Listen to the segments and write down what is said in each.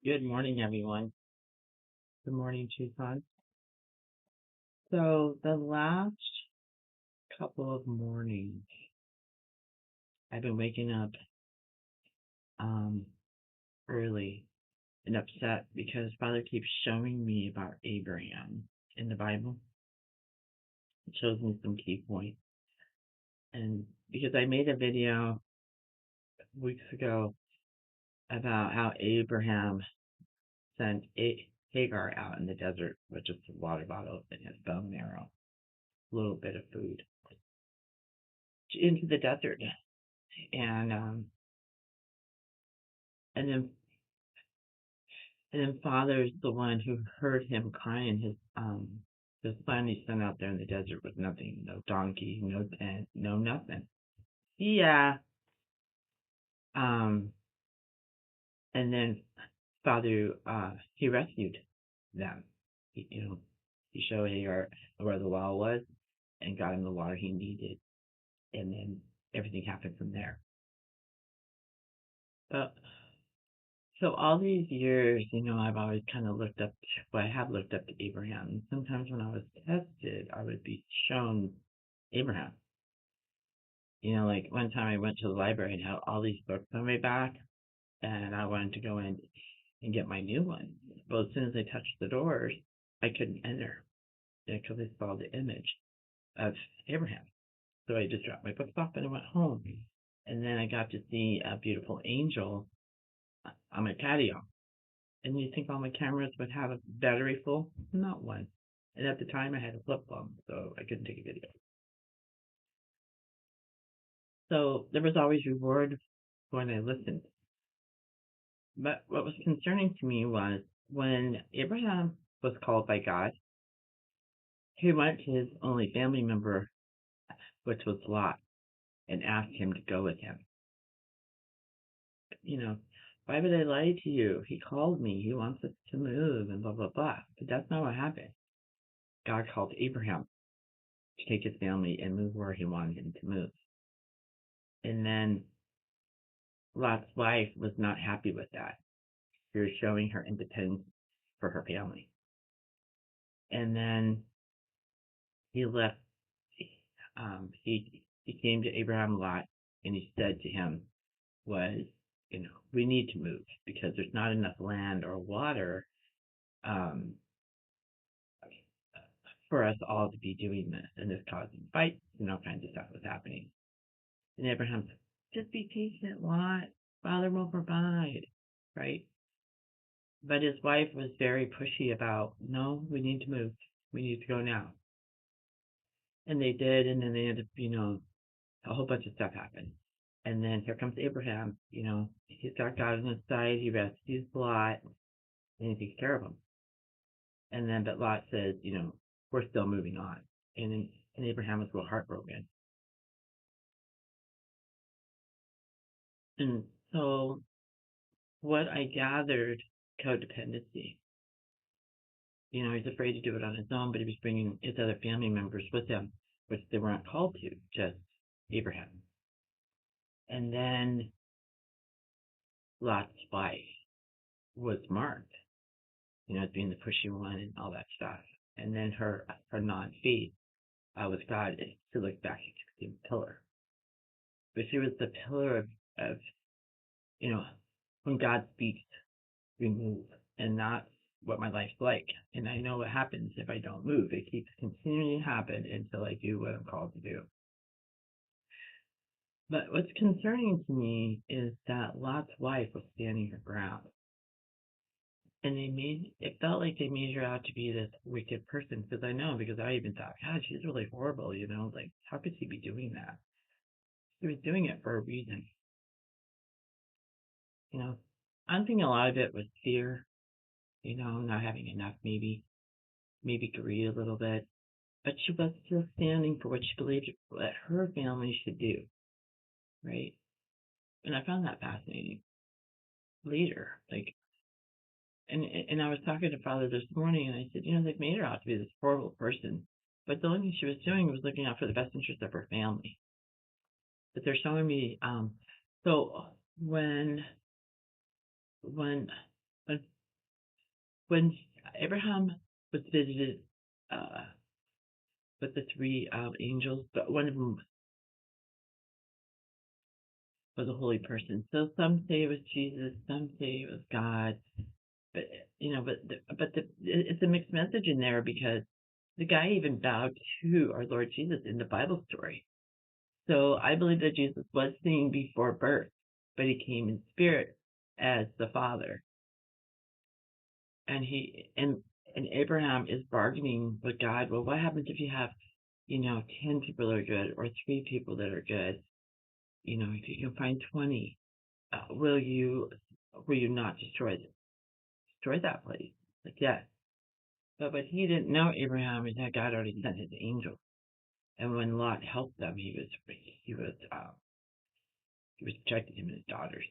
Good morning, everyone. Good morning, Tucson. So the last couple of mornings, I've been waking up um early and upset because Father keeps showing me about Abraham in the Bible. It shows me some key points, and because I made a video weeks ago about how Abraham sent Hagar out in the desert with just a water bottle and his bow and arrow, a little bit of food, into the desert, and um, and then And then Father's the one who heard him crying his son he sent out there in the desert with nothing, no donkey, no tent, no nothing. Yeah. Um and then Father he rescued them. He showed Hagar where the well was and got him the water he needed, and then everything happened from there. But so all these years, I've always kind of looked up, well, I have looked up to Abraham. And sometimes when I was tested, I would be shown Abraham. Like one time I went to the library and had all these books on my back, and I wanted to go in and get my new one. But as soon as I touched the doors, I couldn't enter because I saw the image of Abraham. So I just dropped my books off and I went home. And then I got to see a beautiful angel on my patio. And you think all my cameras would have a battery full? Not one. And at the time I had a flip phone, so I couldn't take a video. So there was always reward when I listened. But what was concerning to me was when Abraham was called by God, he went to his only family member, which was Lot, and asked him to go with him. You know, why would I lie to you? He called me. He wants us to move and blah, blah, blah. But that's not what happened. God called Abraham to take his family and move where he wanted him to move. And then Lot's wife was not happy with that. She was showing her independence for her family. And then he left. He came to Abraham Lot, and he said to him, "Was we need to move because there's not enough land or water um, for us all to be doing this, and it's causing fights and all kinds of stuff was happening." And Abraham said, "Just be patient, Lot. Father will provide, right?" But his wife was very pushy about, "No, we need to move. We need to go now." And they did, and then they ended up, a whole bunch of stuff happened. And then here comes Abraham, he's got God on his side, he rescues Lot, and he takes care of him. And then, but Lot says, we're still moving on. And Abraham was real heartbroken. And so, what I gathered, codependency. He's afraid to do it on his own, but he was bringing his other family members with him, which they weren't called to, just Abraham. And then Lot's wife was marked, as being the pushy one and all that stuff. And then her non-faith was God to look back to the pillar. But she was the pillar of you know, when God speaks, we move. And that's what my life's like. And I know what happens if I don't move. It keeps continuing to happen until I do what I'm called to do. But what's concerning to me is that Lot's wife was standing her ground. And it felt like they made her out to be this wicked person, because I even thought, God, she's really horrible, like, how could she be doing that? She was doing it for a reason. I'm thinking a lot of it was fear, not having enough, maybe greed a little bit, but she was still standing for what she believed that her family should do, right? And I found that fascinating. Later, like, and I was talking to Father this morning, and I said, they've made her out to be this horrible person, but the only thing she was doing was looking out for the best interest of her family. But they're showing me, so when when when Abraham was visited with the three angels, but one of them was a holy person. So some say it was Jesus, some say it was God, but it's a mixed message in there because the guy even bowed to our Lord Jesus in the Bible story. So I believe that Jesus was seen before birth, but he came in spirit as the Father, and and Abraham is bargaining with God. Well, what happens if you have 10 people that are good or 3 people that are good? If you can find 20, will you not destroy that place? Like, yes. But he didn't know, Abraham, is that God already sent his angel. And when Lot helped them, he was protecting him and his daughters.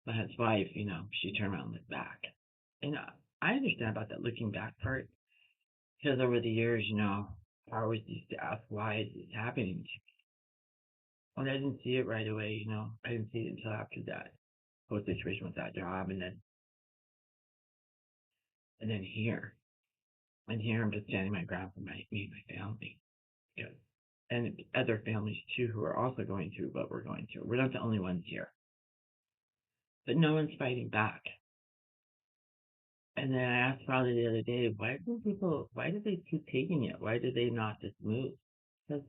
But his wife, she turned around and looked back. And I understand about that looking back part, because over the years, I always used to ask, why is this happening to me? Well, I didn't see it right away, I didn't see it until after that whole situation with that job, and then here. And here I'm just standing my ground for me and my family. And other families too who are also going through what we're going through. We're not the only ones here. But no one's fighting back. And then I asked Father the other day, why do they keep taking it? Why do they not just move? Because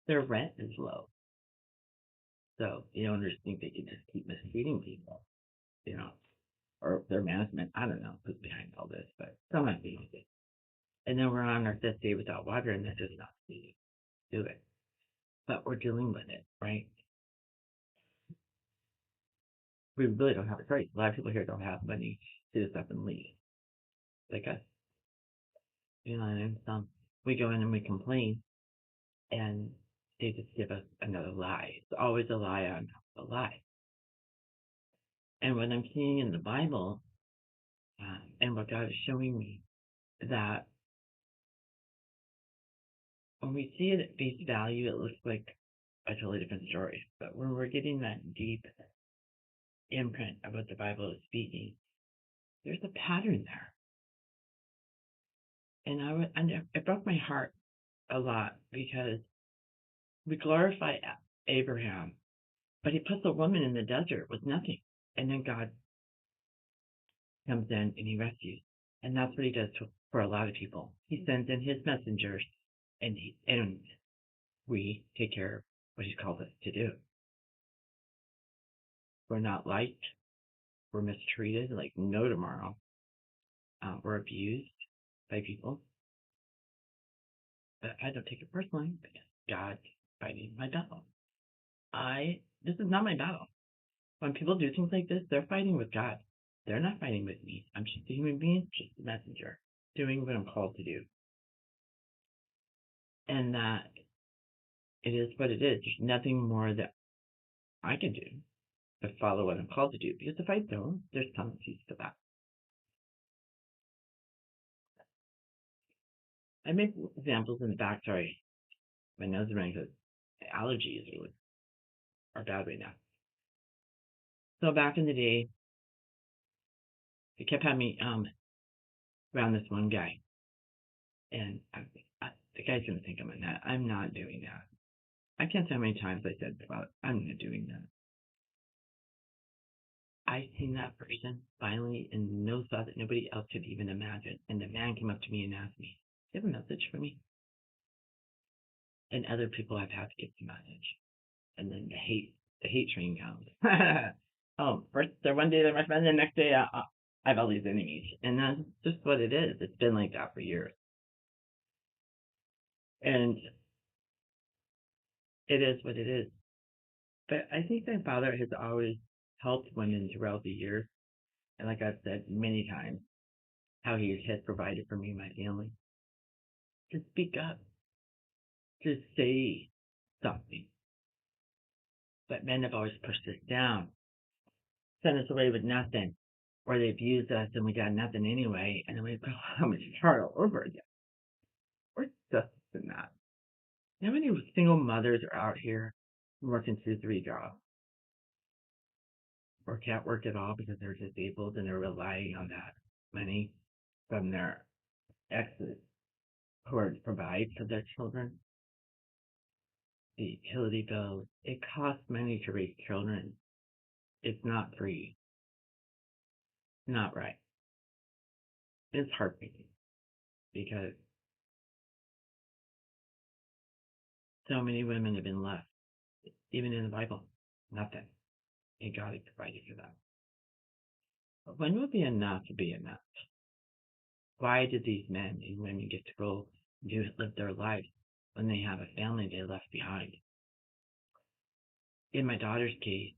their rent is low. So the owners think they can just keep mistreating people, or their management. I don't know who's behind all this, but someone behind it. And then we're on our 5th day without water, and that does not do it. But we're dealing with it, right? We really don't have a choice. A lot of people here don't have money to just up and leave. Like us. And we go in and we complain, and they just give us another lie. It's always a lie on top of a lie. And what I'm seeing in the Bible, and what God is showing me, that when we see it at face value, it looks like a totally different story. But when we're getting that deep imprint of what the Bible is speaking, there's a pattern there. And it broke my heart a lot, because we glorify Abraham, but he puts a woman in the desert with nothing. And then God comes in and he rescues. And that's what he does for a lot of people. He sends in his messengers, and we take care of what he's called us to do. We're not liked. We're mistreated like no tomorrow. We're abused by people. But I don't take it personally, because God's fighting my battle. This is not my battle. When people do things like this, they're fighting with God. They're not fighting with me. I'm just a human being, just a messenger, doing what I'm called to do. And that it is what it is. There's nothing more that I can do to follow what I'm called to do. Because if I don't, there's penalties for that. I make examples in the back. Sorry, my nose is running because allergies are bad right now. So back in the day, they kept having me around this one guy, and the guy's gonna think I'm a nut. I'm not doing that. I can't tell how many times I said about I'm not doing that. I seen that person finally in no thought that nobody else could even imagine. And the man came up to me and asked me, "Do you have a message for me?" And other people I've had to give the message. And then the hate train comes. First they're one day they're my friend, and the next day I have all these enemies. And that's just what it is. It's been like that for years. And it is what it is. But I think my father has always helped women throughout the years. And like I've said many times, how he has provided for me and my family. To speak up, to say something. But men have always pushed us down, sent us away with nothing, or they've used us and we got nothing anyway, and then we go, how much start all over again. We're just in that. You know how many single mothers are out here working 2, 3 jobs, or can't work at all because they're disabled and they're relying on that? money from their exes who are to provide for their children, the utility bills. It costs money to raise children. It's not free. Not right. It's heartbreaking because so many women have been left, even in the Bible, nothing. And God has provided for them. But when will be enough to be enough? Why did these men and women get to go live their lives when they have a family they left behind? In my daughter's case,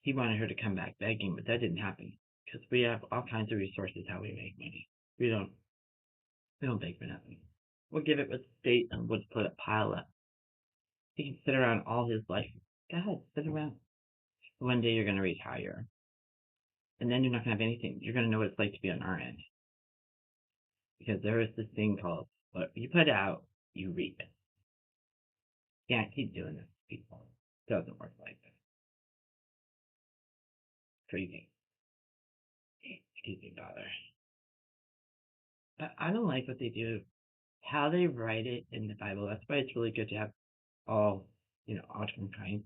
he wanted her to come back begging, but that didn't happen because we have all kinds of resources how we make money. We don't beg for nothing. We'll give it with state and we'll put a pile up. He can sit around all his life. Go ahead, sit around. One day you're going to retire, and then you're not going to have anything. You're going to know what it's like to be on our end, because there is this thing called what you put out, you reap. Can't keep doing this, people. It doesn't work like this. Crazy. Excuse me, bother. But I don't like what they do, how they write it in the Bible. That's why it's really good to have all, all different kinds.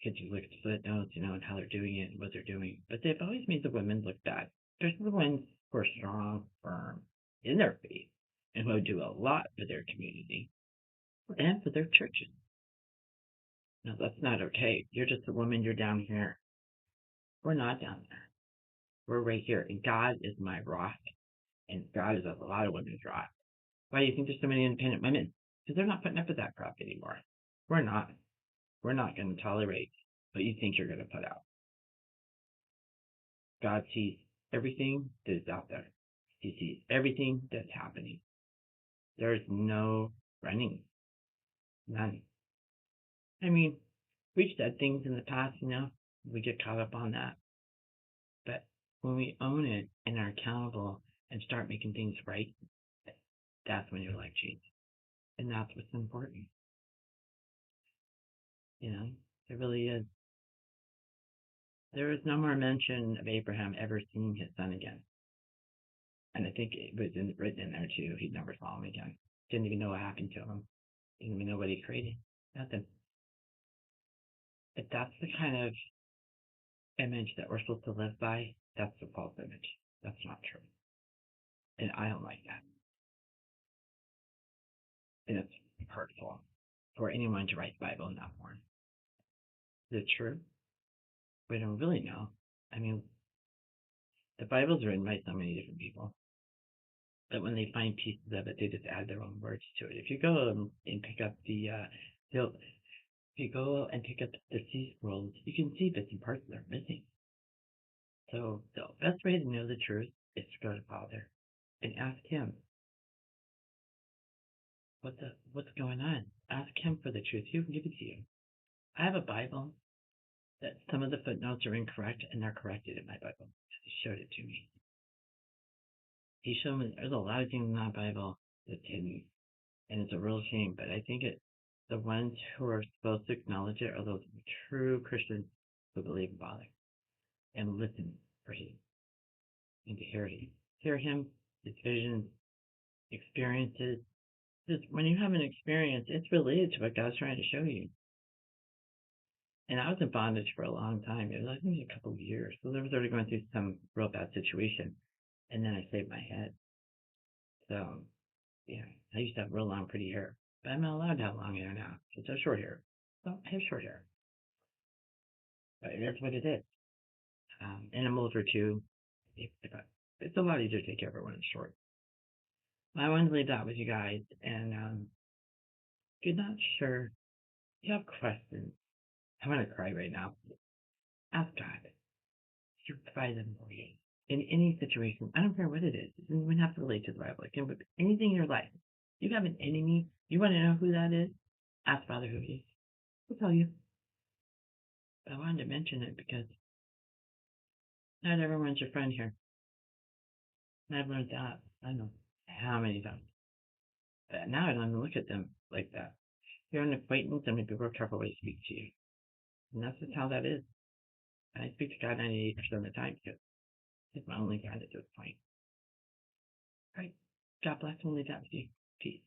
Kids look at the footnotes, and how they're doing it and what they're doing. But they've always made the women look bad. There's the ones who are strong, firm in their faith, and who do a lot for their community and for their churches. No, that's not okay. You're just a woman, you're down here. We're not down there. We're right here. And God is my rock. And God is a lot of women's rock. Why do you think there's so many independent women? Because they're not putting up with that crap anymore. We're not. We're not going to tolerate what you think you're going to put out. God sees everything that is out there. He sees everything that's happening. There's no running. None. I mean, we've said things in the past, we get caught up on that. But when we own it and are accountable and start making things right, that's when your life changes. And that's what's important. It really is. There is no more mention of Abraham ever seeing his son again. And I think it was written in there too. He never saw him again. Didn't even know what happened to him. Didn't even know what he created. Nothing. If that's the kind of image that we're supposed to live by, that's a false image. That's not true. And I don't like that. And it's hurtful for anyone to write the Bible in that form. Is it true? We don't really know. I mean, the Bible's written by so many different people that when they find pieces of it, they just add their own words to it. If you go and pick up the sea scrolls, you can see bits and parts that are missing. So the best way to know the truth is to go to Father and ask Him what's going on. Ask Him for the truth. He will give it to you. I have a Bible that some of the footnotes are incorrect, and they're corrected in my Bible. He showed it to me. He showed me there's a lot of things in that Bible that's hidden, and it's a real shame. But I think the ones who are supposed to acknowledge it are those true Christians who believe in Father and listen for Him and to hear Him, His visions, experiences. Because when you have an experience, it's related to what God's trying to show you. And I was in bondage for a long time. It was, I think, a couple of years. So I was already going through some real bad situation. And then I saved my head. So, yeah, I used to have real long, pretty hair. But I'm not allowed to have long hair now. It's have short hair. So I have short hair. But that's what it is. And I'm older too. It's a lot easier to take care of it when it's short. I wanted to leave that with you guys. And if you're not sure, you have questions. I want to cry right now. Ask God. He'll provide them for you. In any situation, I don't care what it is. It doesn't even have to relate to the Bible. It can be anything in your life. You have an enemy. You want to know who that is? Ask Father who he is. He'll tell you. But I wanted to mention it because not everyone's your friend here. And I've learned that. I don't know how many times. But now I don't even look at them like that. You're an acquaintance, and maybe we're careful way to speak to you. And that's just how that is. And I speak to God 98% of the time because He's my only guy that does fine. All right. God bless and leave that with you. Peace.